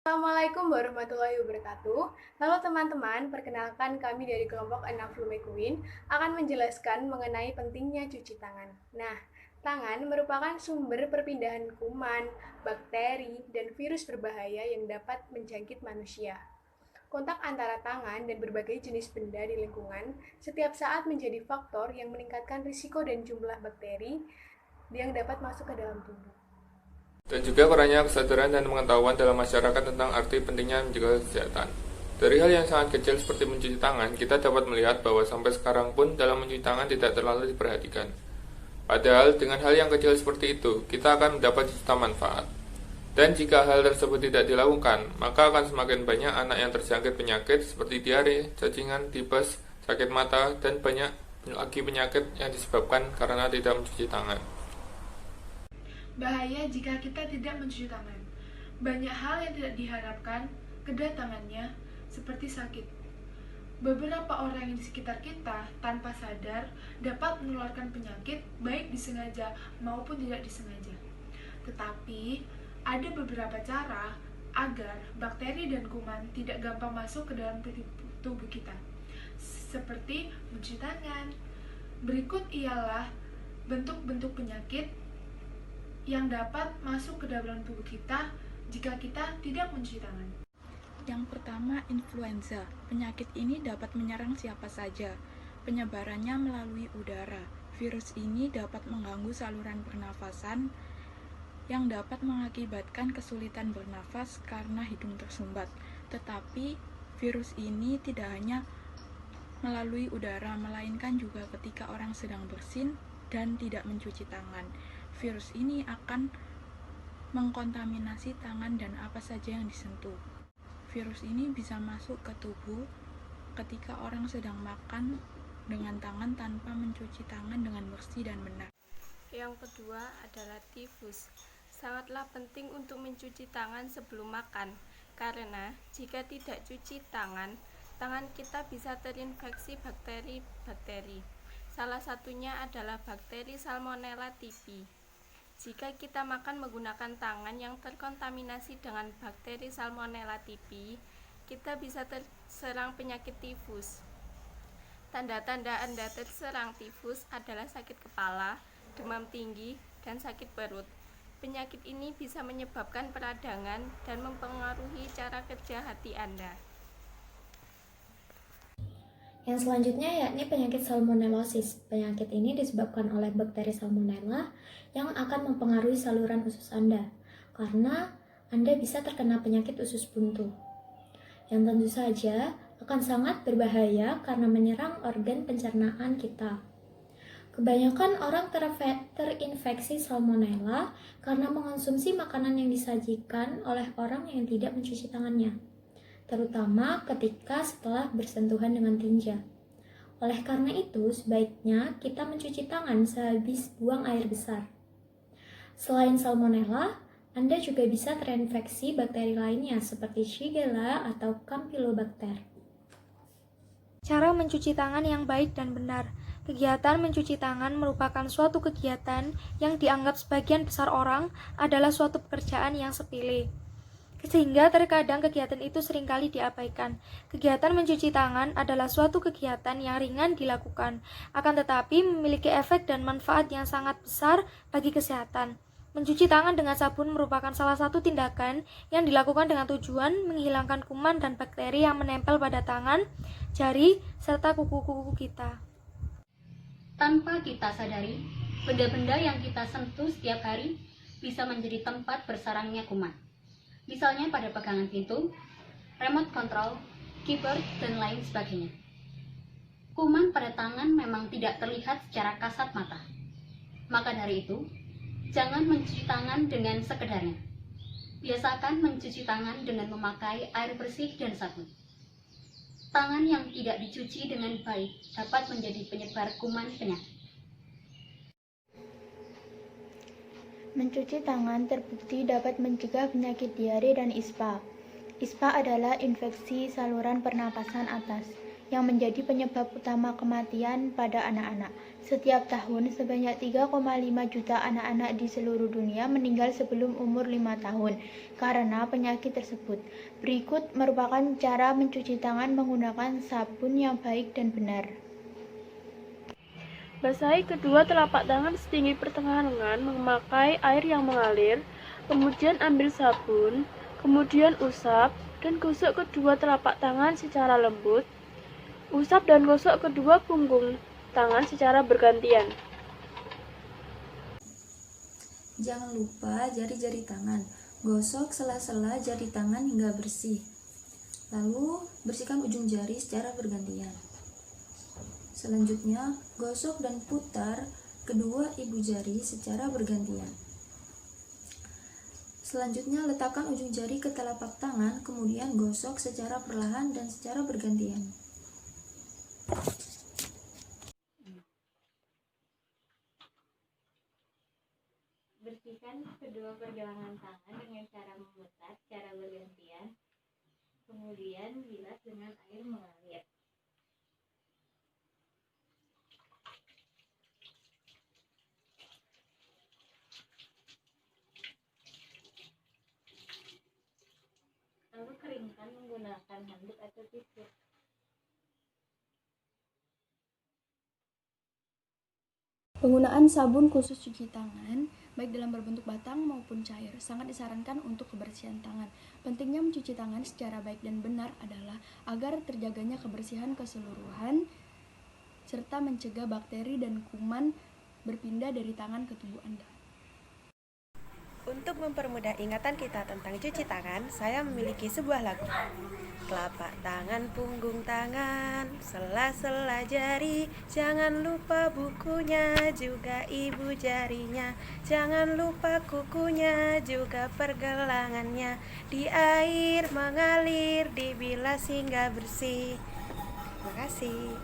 Assalamualaikum warahmatullahi wabarakatuh. Halo teman-teman, perkenalkan kami dari kelompok Anaflumequin akan menjelaskan mengenai pentingnya cuci tangan. Nah, tangan merupakan sumber perpindahan kuman, bakteri, dan virus berbahaya yang dapat menjangkit manusia. Kontak antara tangan dan berbagai jenis benda di lingkungan setiap saat menjadi faktor yang meningkatkan risiko dan jumlah bakteri yang dapat masuk ke dalam tubuh. Dan juga perannya kesadaran dan pengetahuan dalam masyarakat tentang arti pentingnya menjaga kesehatan. Dari hal yang sangat kecil seperti mencuci tangan, kita dapat melihat bahwa sampai sekarang pun dalam mencuci tangan tidak terlalu diperhatikan. Padahal dengan hal yang kecil seperti itu, kita akan mendapat juta manfaat. Dan jika hal tersebut tidak dilakukan, maka akan semakin banyak anak yang terjangkit penyakit seperti diare, cacingan, tipes, sakit mata, dan banyak lagi penyakit yang disebabkan karena tidak mencuci tangan. Bahaya jika kita tidak mencuci tangan. Banyak hal yang tidak diharapkan kedatangannya, seperti sakit. Beberapa orang di sekitar kita tanpa sadar dapat menularkan penyakit baik disengaja maupun tidak disengaja. Tetapi ada beberapa cara agar bakteri dan kuman tidak gampang masuk ke dalam tubuh kita, seperti mencuci tangan. Berikut ialah bentuk-bentuk penyakit yang dapat masuk ke dalam tubuh kita jika kita tidak mencuci tangan. Yang pertama, influenza. Penyakit ini dapat menyerang siapa saja. Penyebarannya melalui udara. Virus ini dapat mengganggu saluran pernafasan yang dapat mengakibatkan kesulitan bernafas karena hidung tersumbat. Tetapi, virus ini tidak hanya melalui udara, melainkan juga ketika orang sedang bersin dan tidak mencuci tangan. Virus ini akan mengkontaminasi tangan dan apa saja yang disentuh. Virus ini bisa masuk ke tubuh ketika orang sedang makan dengan tangan tanpa mencuci tangan dengan bersih dan benar. Yang kedua adalah tifus. Sangatlah penting untuk mencuci tangan sebelum makan, karena jika tidak cuci tangan, tangan kita bisa terinfeksi bakteri-bakteri. Salah satunya adalah bakteri Salmonella typhi. Jika kita makan menggunakan tangan yang terkontaminasi dengan bakteri Salmonella typhi, kita bisa terserang penyakit tifus. Tanda-tanda Anda terserang tifus adalah sakit kepala, demam tinggi, dan sakit perut. Penyakit ini bisa menyebabkan peradangan dan mempengaruhi cara kerja hati Anda. Yang selanjutnya yakni penyakit salmonellosis. Penyakit ini disebabkan oleh bakteri salmonella yang akan mempengaruhi saluran usus Anda, karena Anda bisa terkena penyakit usus buntu, yang tentu saja akan sangat berbahaya karena menyerang organ pencernaan kita. Kebanyakan orang terinfeksi salmonella karena mengonsumsi makanan yang disajikan oleh orang yang tidak mencuci tangannya, terutama ketika setelah bersentuhan dengan tinja. Oleh karena itu, sebaiknya kita mencuci tangan sehabis buang air besar. Selain salmonella, Anda juga bisa terinfeksi bakteri lainnya seperti Shigella atau Campylobacter. Cara mencuci tangan yang baik dan benar. Kegiatan mencuci tangan merupakan suatu kegiatan yang dianggap sebagian besar orang adalah suatu pekerjaan yang sepele, sehingga terkadang kegiatan itu seringkali diabaikan. Kegiatan mencuci tangan adalah suatu kegiatan yang ringan dilakukan, akan tetapi memiliki efek dan manfaat yang sangat besar bagi kesehatan. Mencuci tangan dengan sabun merupakan salah satu tindakan yang dilakukan dengan tujuan menghilangkan kuman dan bakteri yang menempel pada tangan, jari, serta kuku-kuku kita. Tanpa kita sadari, benda-benda yang kita sentuh setiap hari bisa menjadi tempat bersarangnya kuman. Misalnya pada pegangan pintu, remote control, keyboard, dan lain sebagainya. Kuman pada tangan memang tidak terlihat secara kasat mata. Maka dari itu, jangan mencuci tangan dengan sekedarnya. Biasakan mencuci tangan dengan memakai air bersih dan sabun. Tangan yang tidak dicuci dengan baik dapat menjadi penyebar kuman penyakit. Mencuci tangan terbukti dapat mencegah penyakit diare dan ISPA. ISPA adalah infeksi saluran pernapasan atas yang menjadi penyebab utama kematian pada anak-anak. Setiap tahun, sebanyak 3,5 juta anak-anak di seluruh dunia meninggal sebelum umur 5 tahun karena penyakit tersebut. Berikut merupakan cara mencuci tangan menggunakan sabun yang baik dan benar. Basahi kedua telapak tangan setinggi pertengahan lengan memakai air yang mengalir, kemudian ambil sabun, kemudian usap dan gosok kedua telapak tangan secara lembut. Usap dan gosok kedua punggung tangan secara bergantian. Jangan lupa jari-jari tangan. Gosok sela-sela jari tangan hingga bersih. Lalu, bersihkan ujung jari secara bergantian. Selanjutnya, gosok dan putar kedua ibu jari secara bergantian. Selanjutnya, letakkan ujung jari ke telapak tangan, kemudian gosok secara perlahan dan secara bergantian. Bersihkan kedua pergelangan tangan dengan cara memutar secara bergantian, kemudian bilas dengan air mengalir. Lalu keringkan menggunakan handuk atau tisu. Penggunaan sabun khusus cuci tangan, baik dalam berbentuk batang maupun cair, sangat disarankan untuk kebersihan tangan. Pentingnya mencuci tangan secara baik dan benar adalah agar terjaganya kebersihan keseluruhan, serta mencegah bakteri dan kuman berpindah dari tangan ke tubuh Anda. Untuk mempermudah ingatan kita tentang cuci tangan, saya memiliki sebuah lagu. Telapak tangan, punggung tangan, sela-sela jari, jangan lupa bukunya, juga ibu jarinya, jangan lupa kukunya, juga pergelangannya, di air mengalir, dibilas hingga bersih. Terima kasih.